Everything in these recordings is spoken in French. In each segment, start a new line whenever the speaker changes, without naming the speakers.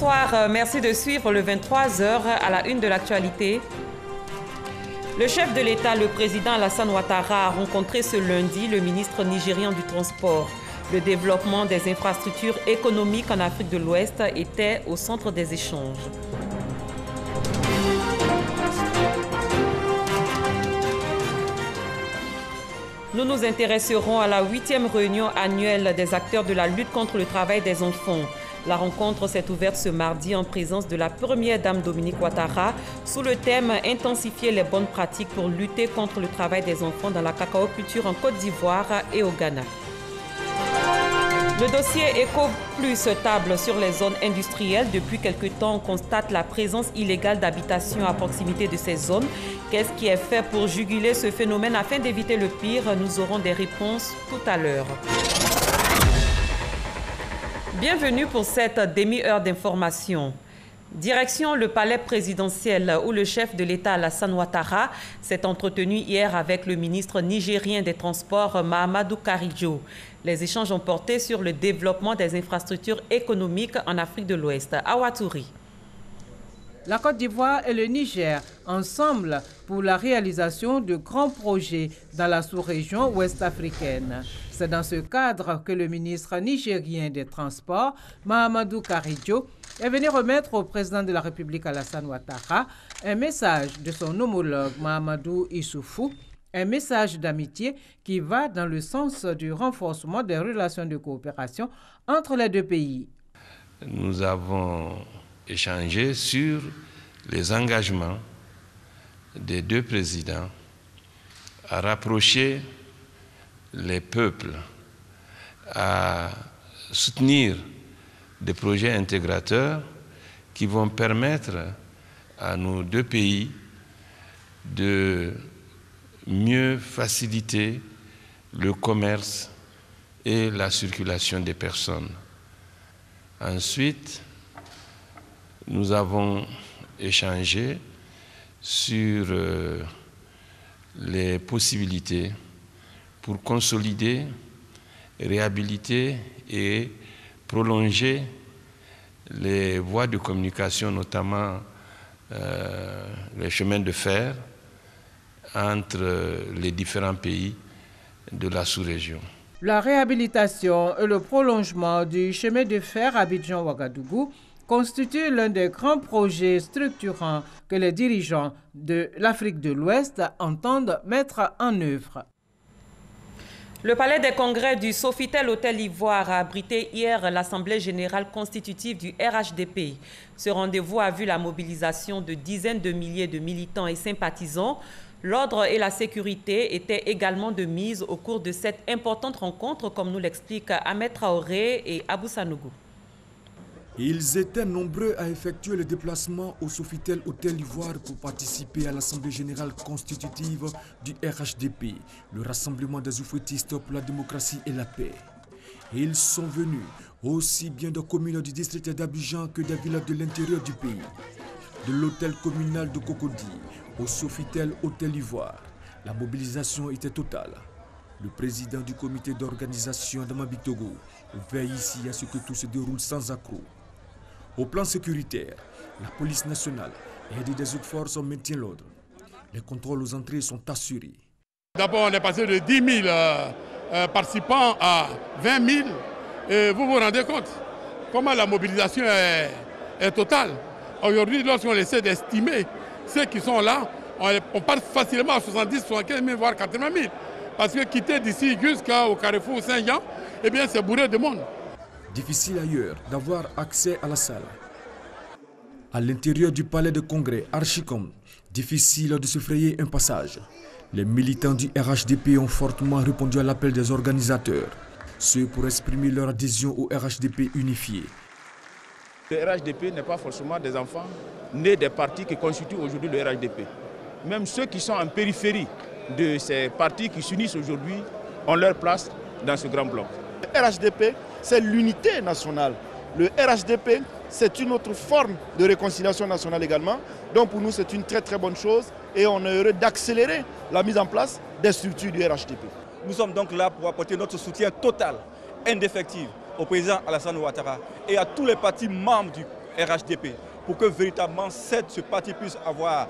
Bonsoir, merci de suivre le 23h à la une de l'actualité. Le chef de l'État, le président Alassane Ouattara, a rencontré ce lundi le ministre nigérian du Transport. Le développement des infrastructures économiques en Afrique de l'Ouest était au centre des échanges. Nous nous intéresserons à la 8e réunion annuelle des acteurs de la lutte contre le travail des enfants. La rencontre s'est ouverte ce mardi en présence de la première dame Dominique Ouattara sous le thème « Intensifier les bonnes pratiques pour lutter contre le travail des enfants dans la cacaoculture en Côte d'Ivoire et au Ghana ». Le dossier Eco-Plus table sur les zones industrielles. Depuis quelque temps, on constate la présence illégale d'habitations à proximité de ces zones. Qu'est-ce qui est fait pour juguler ce phénomène afin d'éviter le pire? Nous aurons des réponses tout à l'heure. Bienvenue pour cette demi-heure d'information. Direction le palais présidentiel où le chef de l'État Alassane Ouattara s'est entretenu hier avec le ministre nigérien des Transports Mahamadou Karidjo. Les échanges ont porté sur le développement des infrastructures économiques en Afrique de l'Ouest. À Ouattouri.
La Côte d'Ivoire et le Niger, ensemble pour la réalisation de grands projets dans la sous-région ouest-africaine. C'est dans ce cadre que le ministre nigérien des Transports, Mahamadou Karidjo, est venu remettre au président de la République Alassane Ouattara un message de son homologue Mahamadou Issoufou, un message d'amitié qui va dans le sens du renforcement des relations de coopération entre les deux pays.
Nous avons échangé sur les engagements des deux présidents à rapprocher les peuples, à soutenir des projets intégrateurs qui vont permettre à nos deux pays de mieux faciliter le commerce et la circulation des personnes. Ensuite, nous avons échangé sur les possibilités pour consolider, réhabiliter et prolonger les voies de communication, notamment les chemins de fer entre les différents pays de la sous-région.
La réhabilitation et le prolongement du chemin de fer Abidjan-Ouagadougou constitue l'un des grands projets structurants que les dirigeants de l'Afrique de l'Ouest entendent mettre en œuvre.
Le palais des congrès du Sofitel Hôtel Ivoire a abrité hier l'Assemblée générale constitutive du RHDP. Ce rendez-vous a vu la mobilisation de dizaines de milliers de militants et sympathisants. L'ordre et la sécurité étaient également de mise au cours de cette importante rencontre, comme nous l'expliquent Ahmed Traoré et Abou Sanougou.
Ils étaient nombreux à effectuer le déplacement au Sofitel Hôtel Ivoire pour participer à l'Assemblée générale constitutive du RHDP, le rassemblement des oufouettistes pour la démocratie et la paix. Ils sont venus aussi bien de communes du district d'Abidjan que des villes de l'intérieur du pays. De l'hôtel communal de Cocody au Sofitel Hôtel Ivoire, la mobilisation était totale. Le président du comité d'organisation d'Amabik Togo veille ici à ce que tout se déroule sans accroc. Au plan sécuritaire, la police nationale et des autres forces maintiennent l'ordre. Les contrôles aux entrées sont assurés.
D'abord, on est passé de 10 000 participants à 20 000. Et vous vous rendez compte comment la mobilisation est totale. Aujourd'hui, lorsqu'on essaie d'estimer ceux qui sont là, on part facilement à 70, 75 000, voire 80 000. Parce que quitter d'ici jusqu'au carrefour Saint-Jean, eh bien, c'est bourré de monde.
Difficile ailleurs d'avoir accès à la salle. À l'intérieur du palais de congrès, archi-com, difficile de se frayer un passage. Les militants du RHDP ont fortement répondu à l'appel des organisateurs, ceux pour exprimer leur adhésion au RHDP unifié.
Le RHDP n'est pas forcément des enfants nés des partis qui constituent aujourd'hui le RHDP. Même ceux qui sont en périphérie de ces partis qui s'unissent aujourd'hui ont leur place dans ce grand bloc.
Le RHDP, c'est l'unité nationale. Le RHDP, c'est une autre forme de réconciliation nationale également. Donc pour nous, c'est une très très bonne chose et on est heureux d'accélérer la mise en place des structures du RHDP.
Nous sommes donc là pour apporter notre soutien total, indéfectible, au président Alassane Ouattara et à tous les partis membres du RHDP, pour que véritablement ce parti puisse voir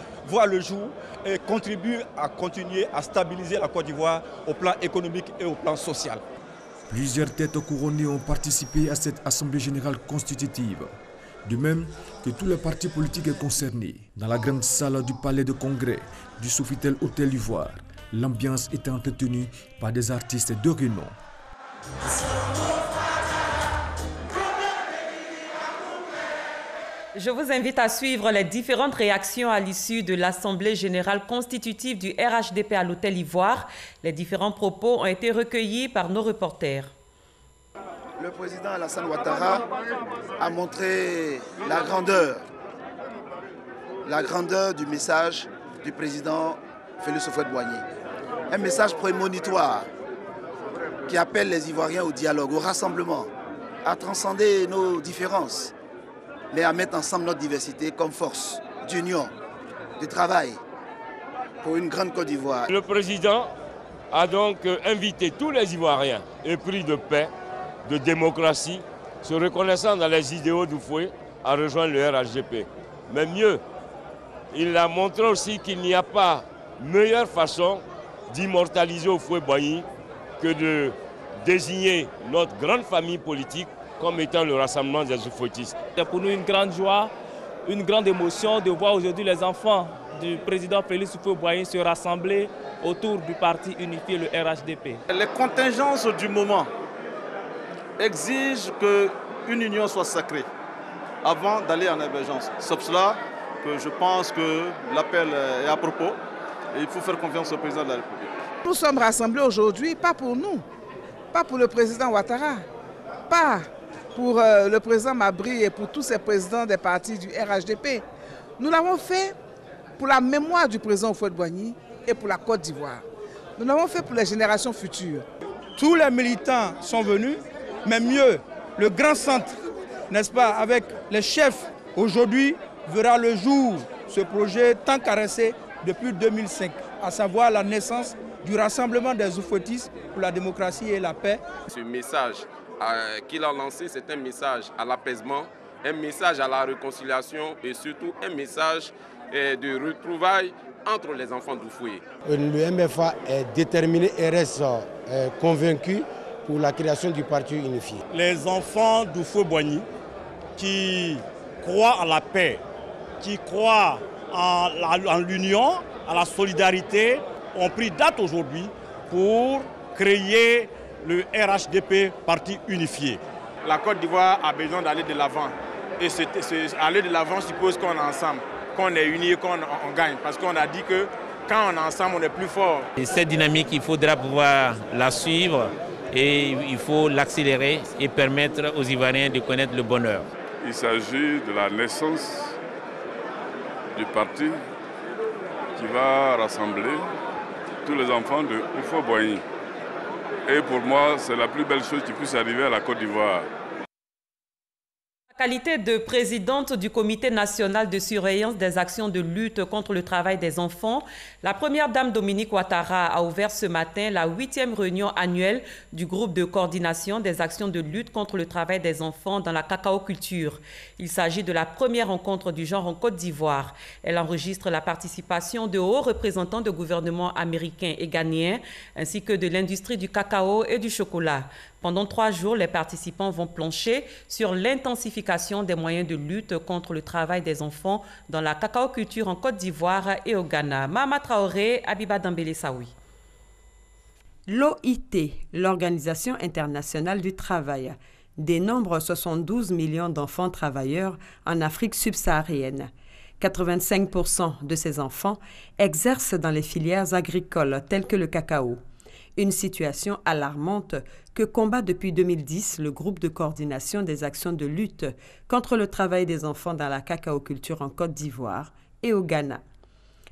le jour et contribuer à continuer à stabiliser la Côte d'Ivoire au plan économique et au plan social.
Plusieurs têtes couronnées ont participé à cette Assemblée générale constitutive. De même que tous les partis politiques concernés. Dans la grande salle du Palais de Congrès du Sofitel Hôtel Ivoire, l'ambiance était entretenue par des artistes de renom.
Je vous invite à suivre les différentes réactions à l'issue de l'Assemblée générale constitutive du RHDP à l'Hôtel Ivoire. Les différents propos ont été recueillis par nos reporters.
Le président Alassane Ouattara a montré la grandeur du message du président Félix Houphouët-Boigny. Un message prémonitoire qui appelle les Ivoiriens au dialogue, au rassemblement, à transcender nos différences, mais à mettre ensemble notre diversité comme force d'union, de travail pour une grande Côte d'Ivoire.
Le président a donc invité tous les Ivoiriens épris de paix, de démocratie, se reconnaissant dans les idéaux d'Houphouët, à rejoindre le RHDP. Mais mieux, il a montré aussi qu'il n'y a pas meilleure façon d'immortaliser Houphouët-Boigny que de désigner notre grande famille politique comme étant le rassemblement des Houphouëtistes.
C'est pour nous une grande joie, une grande émotion de voir aujourd'hui les enfants du président Félix Houphouët-Boigny se rassembler autour du parti unifié, le RHDP.
Les contingences du moment exigent qu'une union soit sacrée avant d'aller en émergence. C'est pour cela que je pense que l'appel est à propos et il faut faire confiance au président de la République.
Nous sommes rassemblés aujourd'hui, pas pour nous, pas pour le président Ouattara, pas pour le président Mabry et pour tous ces présidents des partis du RHDP. Nous l'avons fait pour la mémoire du président Houphouët-Boigny et pour la Côte d'Ivoire. Nous l'avons fait pour les générations futures.
Tous les militants sont venus, mais mieux, le grand centre, n'est-ce pas, avec les chefs, aujourd'hui, verra le jour ce projet tant caressé depuis 2005, à savoir la naissance du rassemblement des Houphouëtistes pour la démocratie et la paix.
Ce message qu'il a lancé, c'est un message à l'apaisement, un message à la réconciliation et surtout un message de retrouvailles entre les enfants d'Houphouët.
Le MFA est déterminé et reste convaincu pour la création du parti unifié.
Les enfants d'Houphouët-Boigny qui croient à la paix, qui croient en l'union, à la solidarité, ont pris date aujourd'hui pour créer le RHDP, parti unifié.
La Côte d'Ivoire a besoin d'aller de l'avant. Et aller de l'avant suppose qu'on est ensemble, qu'on est unis et qu'on gagne. Parce qu'on a dit que quand on est ensemble, on est plus fort.
Et cette dynamique, il faudra pouvoir la suivre et il faut l'accélérer et permettre aux Ivoiriens de connaître le bonheur.
Il s'agit de la naissance du parti qui va rassembler tous les enfants de Houphouët-Boigny. Et pour moi, c'est la plus belle chose qui puisse arriver à la Côte d'Ivoire.
En qualité de présidente du Comité national de surveillance des actions de lutte contre le travail des enfants, la première dame Dominique Ouattara a ouvert ce matin la 8e réunion annuelle du groupe de coordination des actions de lutte contre le travail des enfants dans la cacao-culture. Il s'agit de la première rencontre du genre en Côte d'Ivoire. Elle enregistre la participation de hauts représentants de gouvernements américains et ghanéens, ainsi que de l'industrie du cacao et du chocolat. Pendant 3 jours, les participants vont plancher sur l'intensification des moyens de lutte contre le travail des enfants dans la cacao-culture en Côte d'Ivoire et au Ghana. Mama Traoré, Abiba Dambélé Saoui.
L'OIT, l'Organisation internationale du travail, dénombre 72 millions d'enfants travailleurs en Afrique subsaharienne. 85% de ces enfants exercent dans les filières agricoles telles que le cacao. Une situation alarmante que combat depuis 2010 le groupe de coordination des actions de lutte contre le travail des enfants dans la cacao-culture en Côte d'Ivoire et au Ghana.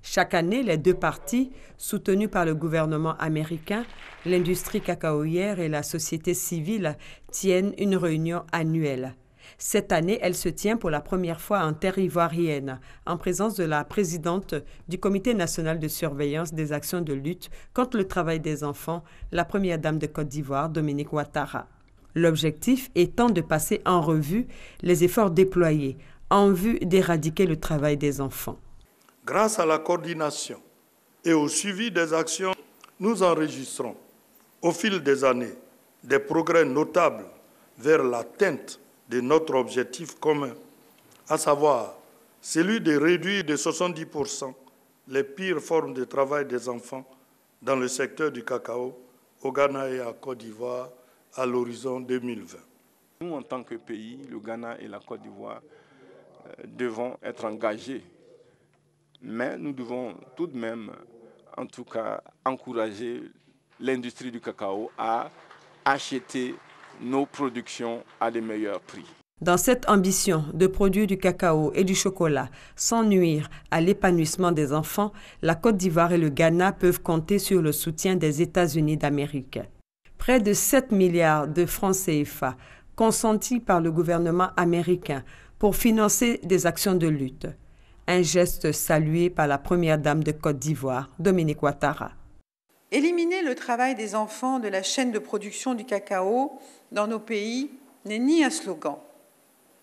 Chaque année, les deux parties, soutenues par le gouvernement américain, l'industrie cacaoyère et la société civile, tiennent une réunion annuelle. Cette année, elle se tient pour la première fois en terre ivoirienne, en présence de la présidente du Comité national de surveillance des actions de lutte contre le travail des enfants, la première dame de Côte d'Ivoire, Dominique Ouattara. L'objectif étant de passer en revue les efforts déployés en vue d'éradiquer le travail des enfants.
Grâce à la coordination et au suivi des actions, nous enregistrons au fil des années des progrès notables vers l'atteinte de notre objectif commun, à savoir celui de réduire de 70% les pires formes de travail des enfants dans le secteur du cacao au Ghana et à Côte d'Ivoire à l'horizon 2020.
Nous, en tant que pays, le Ghana et la Côte d'Ivoire devons être engagés, mais nous devons tout de même, en tout cas, encourager l'industrie du cacao à acheter nos productions à des meilleurs prix.
Dans cette ambition de produire du cacao et du chocolat sans nuire à l'épanouissement des enfants, la Côte d'Ivoire et le Ghana peuvent compter sur le soutien des États-Unis d'Amérique. Près de 7 milliards de francs CFA consentis par le gouvernement américain pour financer des actions de lutte. Un geste salué par la première dame de Côte d'Ivoire, Dominique Ouattara.
Éliminer le travail des enfants de la chaîne de production du cacao dans nos pays n'est ni un slogan,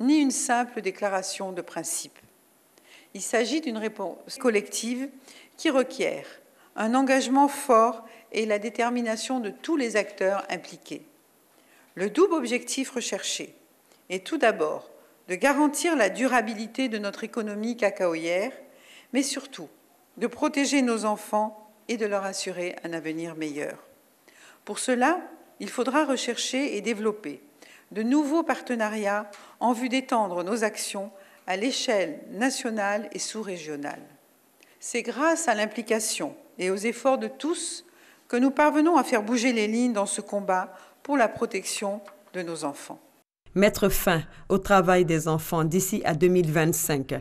ni une simple déclaration de principe. Il s'agit d'une réponse collective qui requiert un engagement fort et la détermination de tous les acteurs impliqués. Le double objectif recherché est tout d'abord de garantir la durabilité de notre économie cacaoyère, mais surtout de protéger nos enfants et de leur assurer un avenir meilleur. Pour cela, il faudra rechercher et développer de nouveaux partenariats en vue d'étendre nos actions à l'échelle nationale et sous-régionale. C'est grâce à l'implication et aux efforts de tous que nous parvenons à faire bouger les lignes dans ce combat pour la protection de nos enfants.
Mettre fin au travail des enfants d'ici à 2025,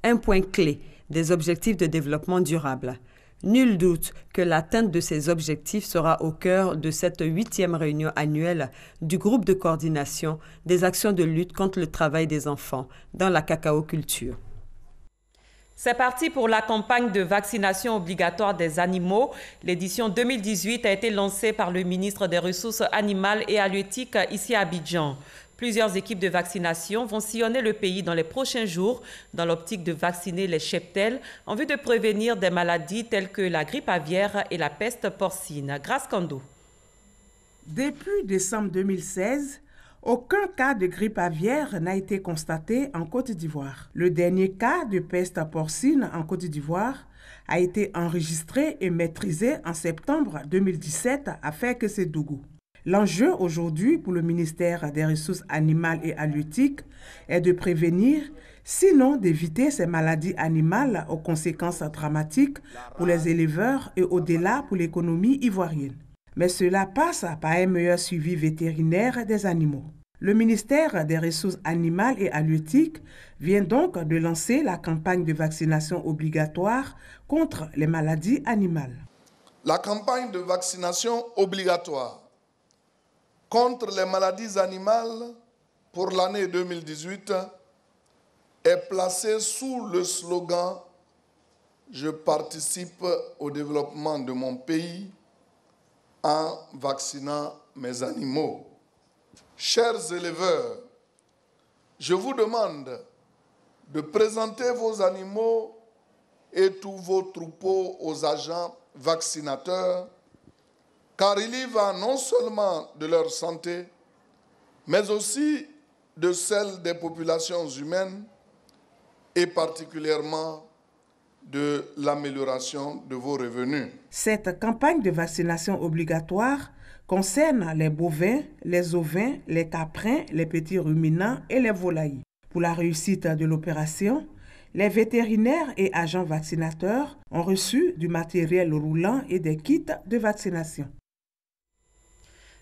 un point clé des objectifs de développement durable. Nul doute que l'atteinte de ces objectifs sera au cœur de cette 8e réunion annuelle du groupe de coordination des actions de lutte contre le travail des enfants dans la cacaoculture.
C'est parti pour la campagne de vaccination obligatoire des animaux. L'édition 2018 a été lancée par le ministre des Ressources animales et halieutiques ici à Abidjan. Plusieurs équipes de vaccination vont sillonner le pays dans les prochains jours dans l'optique de vacciner les cheptels en vue de prévenir des maladies telles que la grippe aviaire et la peste porcine. Grace Kando.
Depuis décembre 2016, aucun cas de grippe aviaire n'a été constaté en Côte d'Ivoire. Le dernier cas de peste porcine en Côte d'Ivoire a été enregistré et maîtrisé en septembre 2017 à Fès-Kédougou. L'enjeu aujourd'hui pour le ministère des Ressources animales et halieutiques est de prévenir, sinon d'éviter ces maladies animales aux conséquences dramatiques pour les éleveurs et au-delà pour l'économie ivoirienne. Mais cela passe par un meilleur suivi vétérinaire des animaux. Le ministère des Ressources animales et halieutiques vient donc de lancer la campagne de vaccination obligatoire contre les maladies animales.
La campagne de vaccination obligatoire contre les maladies animales pour l'année 2018 est placée sous le slogan « Je participe au développement de mon pays en vaccinant mes animaux ». Chers éleveurs, je vous demande de présenter vos animaux et tous vos troupeaux aux agents vaccinateurs, car il y va non seulement de leur santé, mais aussi de celle des populations humaines et particulièrement de l'amélioration de vos revenus.
Cette campagne de vaccination obligatoire concerne les bovins, les ovins, les caprins, les petits ruminants et les volailles. Pour la réussite de l'opération, les vétérinaires et agents vaccinateurs ont reçu du matériel roulant et des kits de vaccination.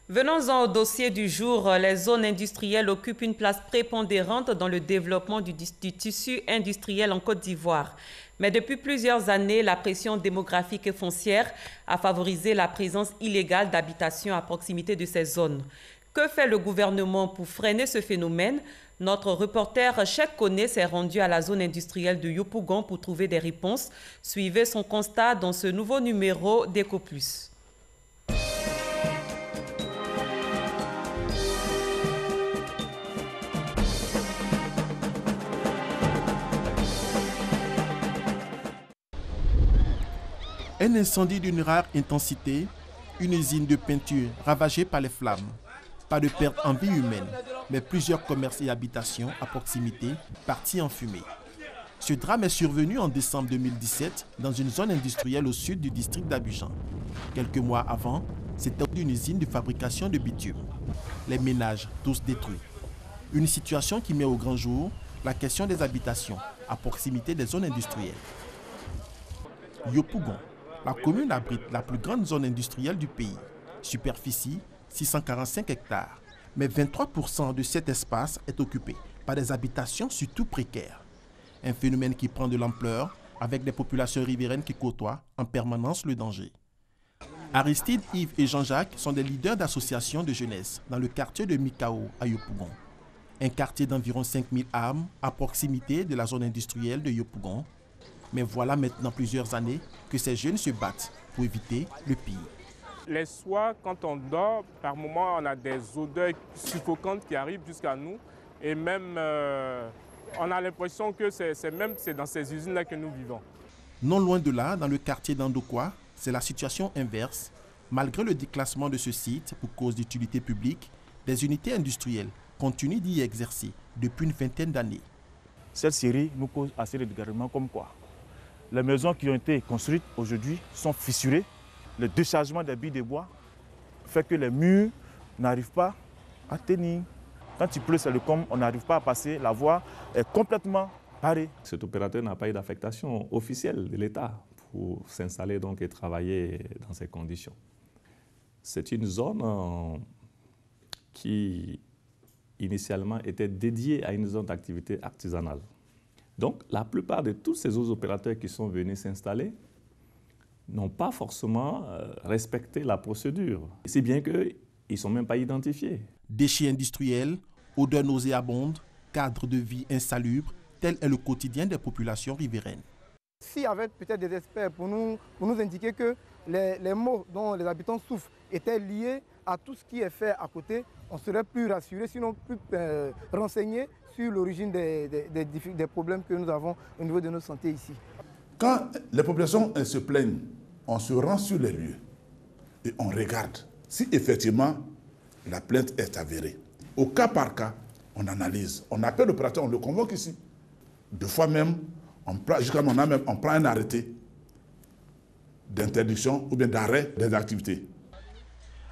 Venons-en au dossier du jour. Les zones industrielles occupent une place prépondérante dans le développement du tissu industriel en Côte d'Ivoire. Mais depuis plusieurs années, la pression démographique et foncière a favorisé la présence illégale d'habitations à proximité de ces zones. Que fait le gouvernement pour freiner ce phénomène? Notre reporter Cheikh Koné s'est rendu à la zone industrielle de Yopougon pour trouver des réponses. Suivez son constat dans ce nouveau numéro d'EcoPlus.
Un incendie d'une rare intensité, une usine de peinture ravagée par les flammes. Pas de perte en vie humaine, mais plusieurs commerces et habitations à proximité partis en fumée. Ce drame est survenu en décembre 2017 dans une zone industrielle au sud du district d'Abidjan. Quelques mois avant, c'était une usine de fabrication de bitume. Les ménages, tous détruits. Une situation qui met au grand jour la question des habitations à proximité des zones industrielles. Yopougon, la commune abrite la plus grande zone industrielle du pays. Superficie 645 hectares. Mais 23% de cet espace est occupé par des habitations surtout précaires. Un phénomène qui prend de l'ampleur avec des populations riveraines qui côtoient en permanence le danger. Aristide, Yves et Jean-Jacques sont des leaders d'associations de jeunesse dans le quartier de Mikao à Yopougon. Un quartier d'environ 5000 âmes à proximité de la zone industrielle de Yopougon. Mais voilà maintenant plusieurs années que ces jeunes se battent pour éviter le pire.
Les soirs, quand on dort, par moments, on a des odeurs suffocantes qui arrivent jusqu'à nous. Et même, on a l'impression que c'est dans ces usines-là que nous vivons.
Non loin de là, dans le quartier d'Andokwa, c'est la situation inverse. Malgré le déclassement de ce site pour cause d'utilité publique, des unités industrielles continuent d'y exercer depuis une vingtaine d'années.
Cette série nous cause assez de dégâts comme quoi les maisons qui ont été construites aujourd'hui sont fissurées. Le déchargement des billes de bois fait que les murs n'arrivent pas à tenir. Quand il pleut, c'est le com, on n'arrive pas à passer. La voie est complètement barrée.
Cet opérateur n'a pas eu d'affectation officielle de l'État pour s'installer donc et travailler dans ces conditions. C'est une zone qui initialement était dédiée à une zone d'activité artisanale. Donc la plupart de tous ces autres opérateurs qui sont venus s'installer n'ont pas forcément respecté la procédure, si bien qu'ils ne sont même pas identifiés.
Déchets industriels, odeurs nauséabondes, cadre de vie insalubre, tel est le quotidien des populations riveraines.
S'il y avait peut-être des experts pour nous indiquer que les maux dont les habitants souffrent étaient liés à tout ce qui est fait à côté, on serait plus rassuré, sinon plus renseigné sur l'origine des problèmes que nous avons au niveau de notre santé ici.
Quand les populations se plaignent, on se rend sur les lieux et on regarde si effectivement la plainte est avérée. Au cas par cas, on analyse. On appelle l'opérateur, on le convoque ici. Deux fois même, on prend un arrêté d'interdiction ou bien d'arrêt des activités.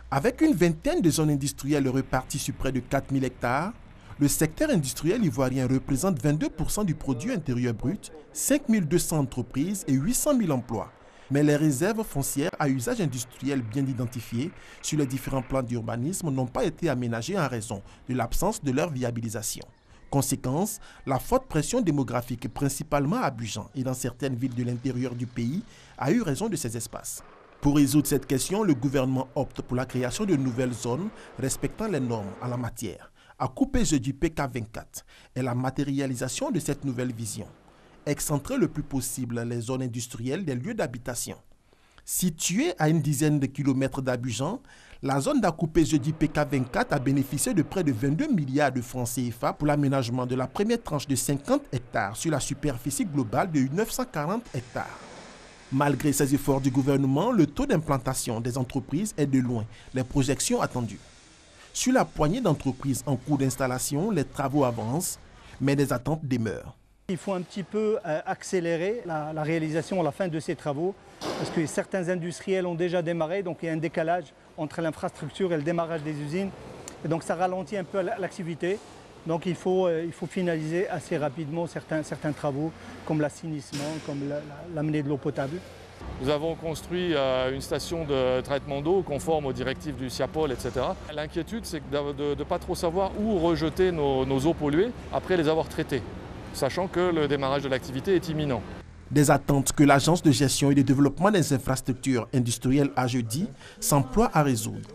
Avec une vingtaine de zones industrielles reparties sur près de 4000 hectares, le secteur industriel ivoirien représente 22% du produit intérieur brut, 5200 entreprises et 800 000 emplois. Mais les réserves foncières à usage industriel bien identifiées sur les différents plans d'urbanisme n'ont pas été aménagées en raison de l'absence de leur viabilisation. Conséquence, la forte pression démographique, principalement à Abidjan et dans certaines villes de l'intérieur du pays, a eu raison de ces espaces. Pour résoudre cette question, le gouvernement opte pour la création de nouvelles zones respectant les normes en la matière. À couper jeudi PK24 est la matérialisation de cette nouvelle vision. Excentrer le plus possible les zones industrielles des lieux d'habitation. Située à une dizaine de kilomètres d'Abidjan, la zone d'Acoupé jeudi PK24 a bénéficié de près de 22 milliards de francs CFA pour l'aménagement de la première tranche de 50 hectares sur la superficie globale de 940 hectares. Malgré ces efforts du gouvernement, le taux d'implantation des entreprises est de loin les projections attendues. Sur la poignée d'entreprises en cours d'installation, les travaux avancent, mais des attentes demeurent.
Il faut un petit peu accélérer la réalisation à la fin de ces travaux parce que certains industriels ont déjà démarré, donc il y a un décalage entre l'infrastructure et le démarrage des usines. Et donc ça ralentit un peu l'activité. Donc il faut finaliser assez rapidement certains travaux comme l'assainissement, comme l'amener de l'eau potable.
Nous avons construit une station de traitement d'eau conforme aux directives du SIAPOL, etc. L'inquiétude, c'est de ne pas trop savoir où rejeter nos eaux polluées après les avoir traitées, sachant que le démarrage de l'activité est imminent.
Des attentes que l'Agence de gestion et de développement des infrastructures industrielles AGEDI s'emploie à résoudre.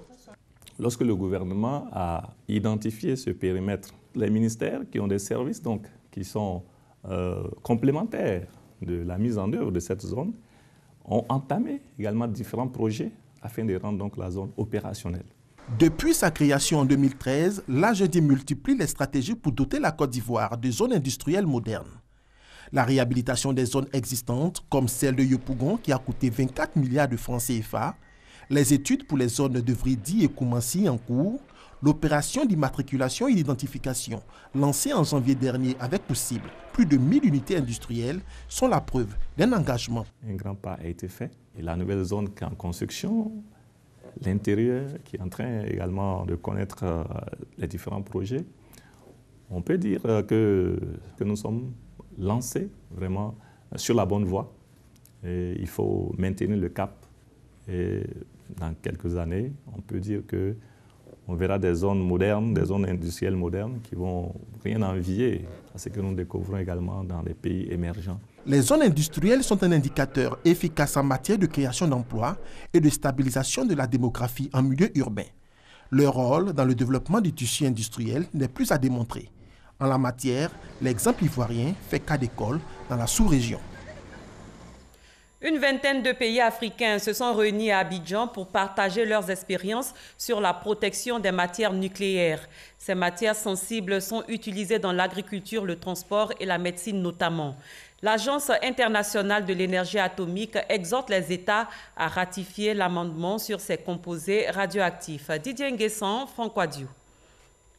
Lorsque le gouvernement a identifié ce périmètre, les ministères qui ont des services donc, qui sont complémentaires de la mise en œuvre de cette zone ont entamé également différents projets afin de rendre donc la zone opérationnelle.
Depuis sa création en 2013, l'AGEDI multiplie les stratégies pour doter la Côte d'Ivoire de zones industrielles modernes. La réhabilitation des zones existantes, comme celle de Yopougon qui a coûté 24 milliards de francs CFA, les études pour les zones de Vridi et Koumassi en cours, l'opération d'immatriculation et d'identification lancée en janvier dernier avec pour cible plus de 1000 unités industrielles sont la preuve d'un engagement.
Un grand pas a été fait et la nouvelle zone qui est en construction, l'intérieur qui est en train également de connaître les différents projets, on peut dire que nous sommes lancés vraiment sur la bonne voie. Et il faut maintenir le cap. Et dans quelques années, on peut dire qu'on verra des zones modernes, des zones industrielles modernes qui vont rien envier à ce que nous découvrons également dans les pays émergents.
Les zones industrielles sont un indicateur efficace en matière de création d'emplois et de stabilisation de la démographie en milieu urbain. Leur rôle dans le développement du tissu industriel n'est plus à démontrer. En la matière, l'exemple ivoirien fait cas d'école dans la sous-région.
Une vingtaine de pays africains se sont réunis à Abidjan pour partager leurs expériences sur la protection des matières nucléaires. Ces matières sensibles sont utilisées dans l'agriculture, le transport et la médecine notamment. L'Agence internationale de l'énergie atomique exhorte les États à ratifier l'amendement sur ces composés radioactifs. Didier Nguessan, Francois Diou.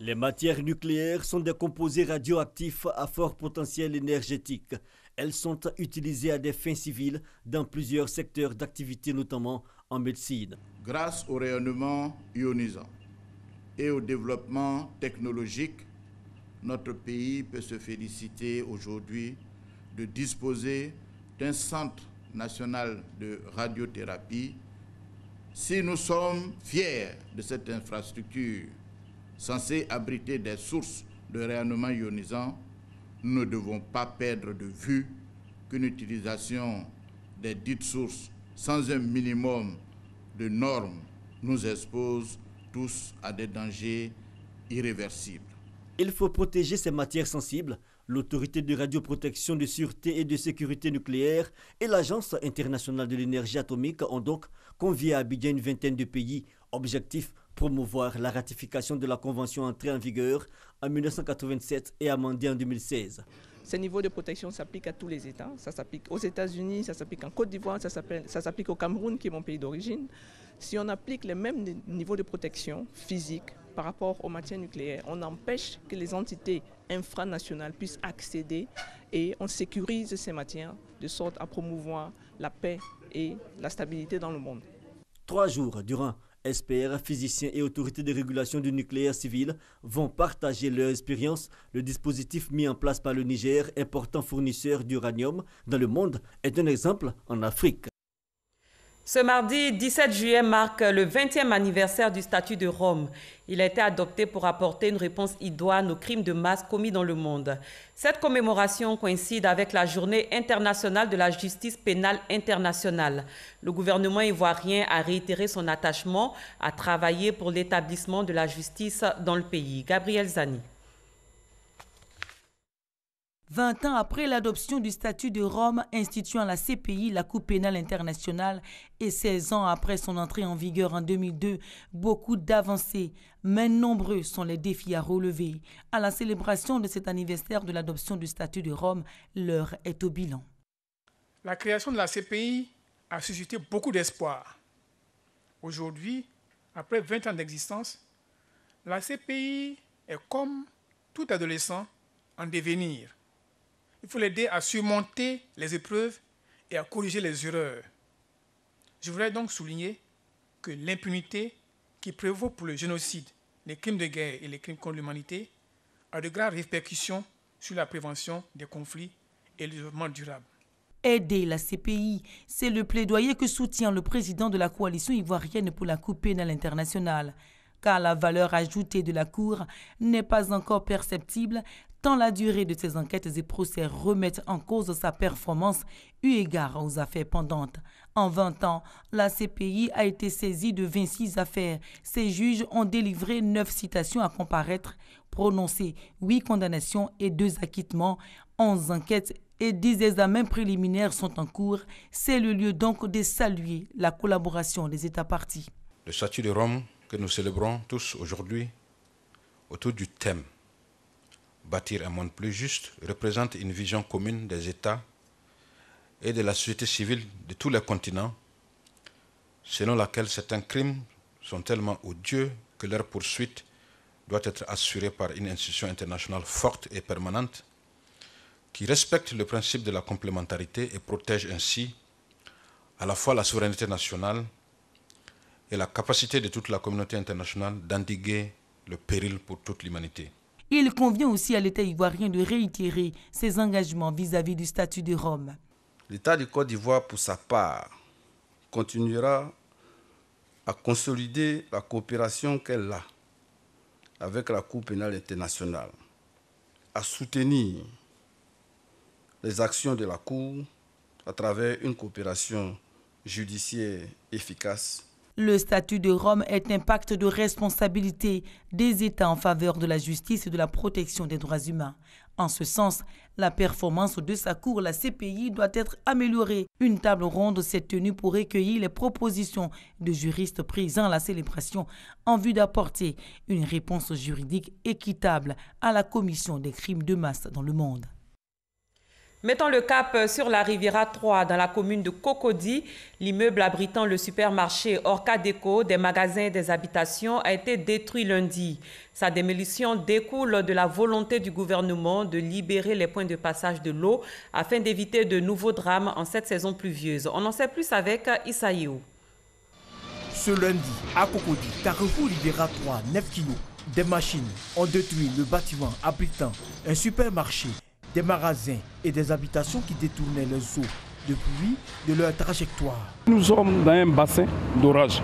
Les matières nucléaires sont des composés radioactifs à fort potentiel énergétique. Elles sont utilisées à des fins civiles dans plusieurs secteurs d'activité, notamment en médecine.
Grâce au rayonnement ionisant et au développement technologique, notre pays peut se féliciter aujourd'hui de disposer d'un centre national de radiothérapie. Si nous sommes fiers de cette infrastructure censée abriter des sources de rayonnement ionisant, nous ne devons pas perdre de vue qu'une utilisation des dites sources sans un minimum de normes nous expose tous à des dangers irréversibles.
Il faut protéger ces matières sensibles. L'autorité de radioprotection, de sûreté et de sécurité nucléaire et l'Agence internationale de l'énergie atomique ont donc convié à Abidjan une vingtaine de pays. Objectif, promouvoir la ratification de la Convention entrée en vigueur en 1987 et amendée en 2016.
Ce niveau de protection s'applique à tous les États. Ça s'applique aux États-Unis, ça s'applique en Côte d'Ivoire, ça s'applique au Cameroun, qui est mon pays d'origine. Si on applique les mêmes niveaux de protection physique par rapport aux matières nucléaires, on empêche que les entités infranationales puissent accéder et on sécurise ces matières de sorte à promouvoir la paix et la stabilité dans le monde.
3 jours durant, experts, physiciens et autorités de régulation du nucléaire civil vont partager leur expérience. Le dispositif mis en place par le Niger, important fournisseur d'uranium dans le monde, est un exemple en Afrique.
Ce mardi 17 juillet marque le 20e anniversaire du statut de Rome. Il a été adopté pour apporter une réponse idoine aux crimes de masse commis dans le monde. Cette commémoration coïncide avec la journée internationale de la justice pénale internationale. Le gouvernement ivoirien a réitéré son attachement à travailler pour l'établissement de la justice dans le pays. Gabriel Zani.
20 ans après l'adoption du statut de Rome instituant la CPI, la Cour pénale internationale, et 16 ans après son entrée en vigueur en 2002, beaucoup d'avancées, mais nombreux sont les défis à relever. À la célébration de cet anniversaire de l'adoption du statut de Rome, l'heure est au bilan.
La création de la CPI a suscité beaucoup d'espoir. Aujourd'hui, après 20 ans d'existence, la CPI est comme tout adolescent en devenir. Il faut l'aider à surmonter les épreuves et à corriger les erreurs. Je voudrais donc souligner que l'impunité qui prévaut pour le génocide, les crimes de guerre et les crimes contre l'humanité a de graves répercussions sur la prévention des conflits et le développement durable.
Aider la CPI, c'est le plaidoyer que soutient le président de la coalition ivoirienne pour la Cour pénale internationale. Car la valeur ajoutée de la Cour n'est pas encore perceptible tant la durée de ses enquêtes et procès remettent en cause sa performance eu égard aux affaires pendantes. En 20 ans, la CPI a été saisie de 26 affaires. Ses juges ont délivré 9 citations à comparaître, prononcé 8 condamnations et 2 acquittements. 11 enquêtes et 10 examens préliminaires sont en cours. C'est le lieu donc de saluer la collaboration des États parties.
Le statut de Rome que nous célébrons tous aujourd'hui autour du thème
bâtir un monde plus juste, représente une vision commune des États et de la société civile de tous les continents, selon laquelle certains crimes sont tellement odieux que leur poursuite doit être assurée par une institution internationale forte et permanente qui respecte le principe de la complémentarité et protège ainsi à la fois la souveraineté nationale et la capacité de toute la communauté internationale d'endiguer le péril pour toute l'humanité.
Il convient aussi à l'État ivoirien de réitérer ses engagements vis-à-vis du statut de Rome.
L'État du Côte d'Ivoire, pour sa part, continuera à consolider la coopération qu'elle a avec la Cour pénale internationale, à soutenir les actions de la Cour à travers une coopération judiciaire efficace.
Le statut de Rome est un pacte de responsabilité des États en faveur de la justice et de la protection des droits humains. En ce sens, la performance de sa cour, la CPI, doit être améliorée. Une table ronde s'est tenue pour recueillir les propositions de juristes présents à la célébration en vue d'apporter une réponse juridique équitable à la commission des crimes de masse dans le monde.
Mettons le cap sur la Riviera 3, dans la commune de Cocody. L'immeuble abritant le supermarché Orca Déco, des magasins et des habitations a été détruit lundi. Sa démolition découle de la volonté du gouvernement de libérer les points de passage de l'eau afin d'éviter de nouveaux drames en cette saison pluvieuse. On en sait plus avec Issaïou.
Ce lundi, à Cocody, Carrefour Riviera 3, 9 kilos, des machines ont détruit le bâtiment abritant un supermarché, des magasins et des habitations qui détournaient les eaux de pluie de leur trajectoire.
Nous sommes dans un bassin d'orage.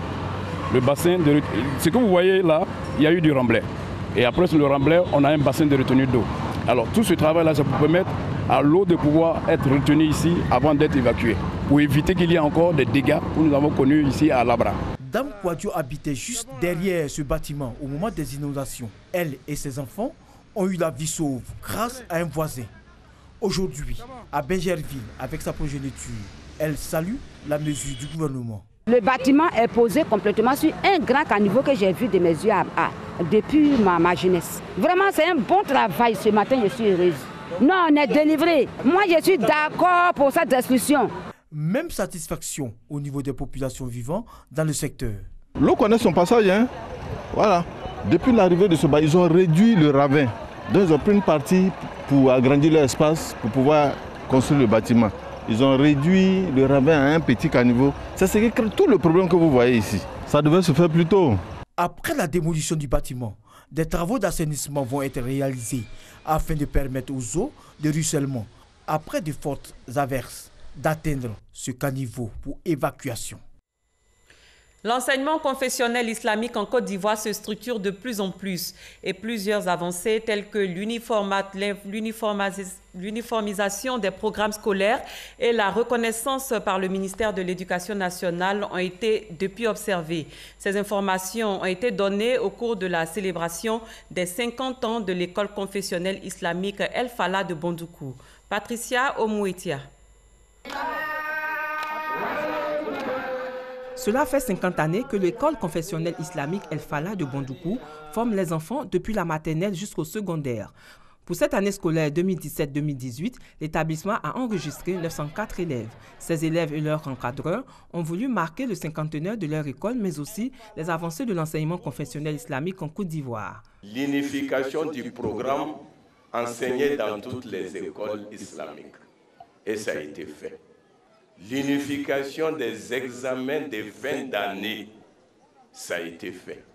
Le bassin de... Ce que vous voyez là, il y a eu du remblai. Et après le remblai, on a un bassin de retenue d'eau. Alors tout ce travail-là, c'est pour permettre à l'eau de pouvoir être retenue ici avant d'être évacuée, pour éviter qu'il y ait encore des dégâts que nous avons connus ici à Labra.
Dame Kouadio habitait juste derrière ce bâtiment au moment des inondations. Elle et ses enfants ont eu la vie sauve grâce à un voisin. Aujourd'hui, à Benjerville, avec sa progéniture, elle salue la mesure du gouvernement.
Le bâtiment est posé complètement sur un grand caniveau que j'ai vu de mes yeux depuis ma jeunesse. Vraiment, c'est un bon travail. Ce matin, je suis heureuse. Non, on est délivré. Moi, je suis d'accord pour cette destruction.
Même satisfaction au niveau des populations vivant dans le secteur.
L'eau connaît son passage. Hein? Voilà. Depuis l'arrivée de ce bâtiment, ils ont réduit le ravin. Donc, ils ont pris une partie pour agrandir leur espace, pour pouvoir construire le bâtiment. Ils ont réduit le ravin à un petit caniveau. C'est ce qui crée tout le problème que vous voyez ici. Ça devait se faire plus tôt.
Après la démolition du bâtiment, des travaux d'assainissement vont être réalisés afin de permettre aux eaux de ruissellement, après de fortes averses, d'atteindre ce caniveau pour évacuation.
L'enseignement confessionnel islamique en Côte d'Ivoire se structure de plus en plus et plusieurs avancées telles que l'uniformisation des programmes scolaires et la reconnaissance par le ministère de l'Éducation nationale ont été depuis observées. Ces informations ont été données au cours de la célébration des 50 ans de l'école confessionnelle islamique El Fala de Bondoukou. Patricia Omouetia.
Cela fait 50 années que l'école confessionnelle islamique El Fala de Bondoukou forme les enfants depuis la maternelle jusqu'au secondaire. Pour cette année scolaire 2017-2018, l'établissement a enregistré 904 élèves. Ces élèves et leurs encadreurs ont voulu marquer le cinquantenaire de leur école, mais aussi les avancées de l'enseignement confessionnel islamique en Côte d'Ivoire.
L'unification du programme enseigné dans toutes les écoles islamiques. Et ça a été fait. L'unification des examens de fin d'année, ça a été fait.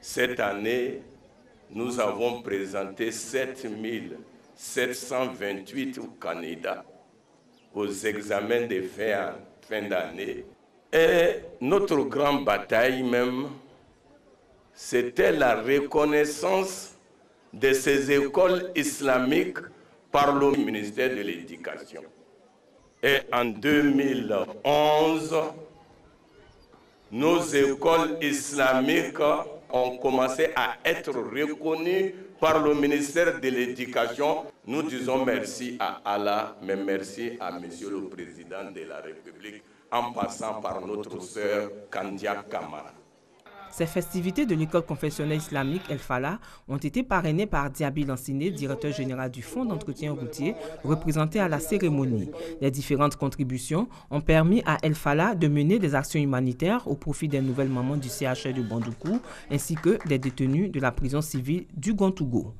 Cette année, nous avons présenté 7728 candidats aux examens de fin d'année. Et notre grande bataille même, c'était la reconnaissance de ces écoles islamiques par le ministère de l'Éducation. Et en 2011, nos écoles islamiques ont commencé à être reconnues par le ministère de l'Éducation. Nous disons merci à Allah, mais merci à Monsieur le Président de la République, en passant par notre sœur Kandia Kamara.
Ces festivités de l'école confessionnelle islamique El Falah ont été parrainées par Diaby Lanciné, directeur général du Fonds d'entretien routier, représenté à la cérémonie. Les différentes contributions ont permis à El Falah de mener des actions humanitaires au profit des nouvelles mamans du CHR de Bandoukou, ainsi que des détenus de la prison civile du Gontougo.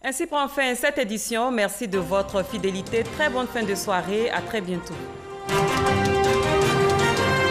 Ainsi prend fin cette édition. Merci de votre fidélité. Très bonne fin de soirée. À très bientôt.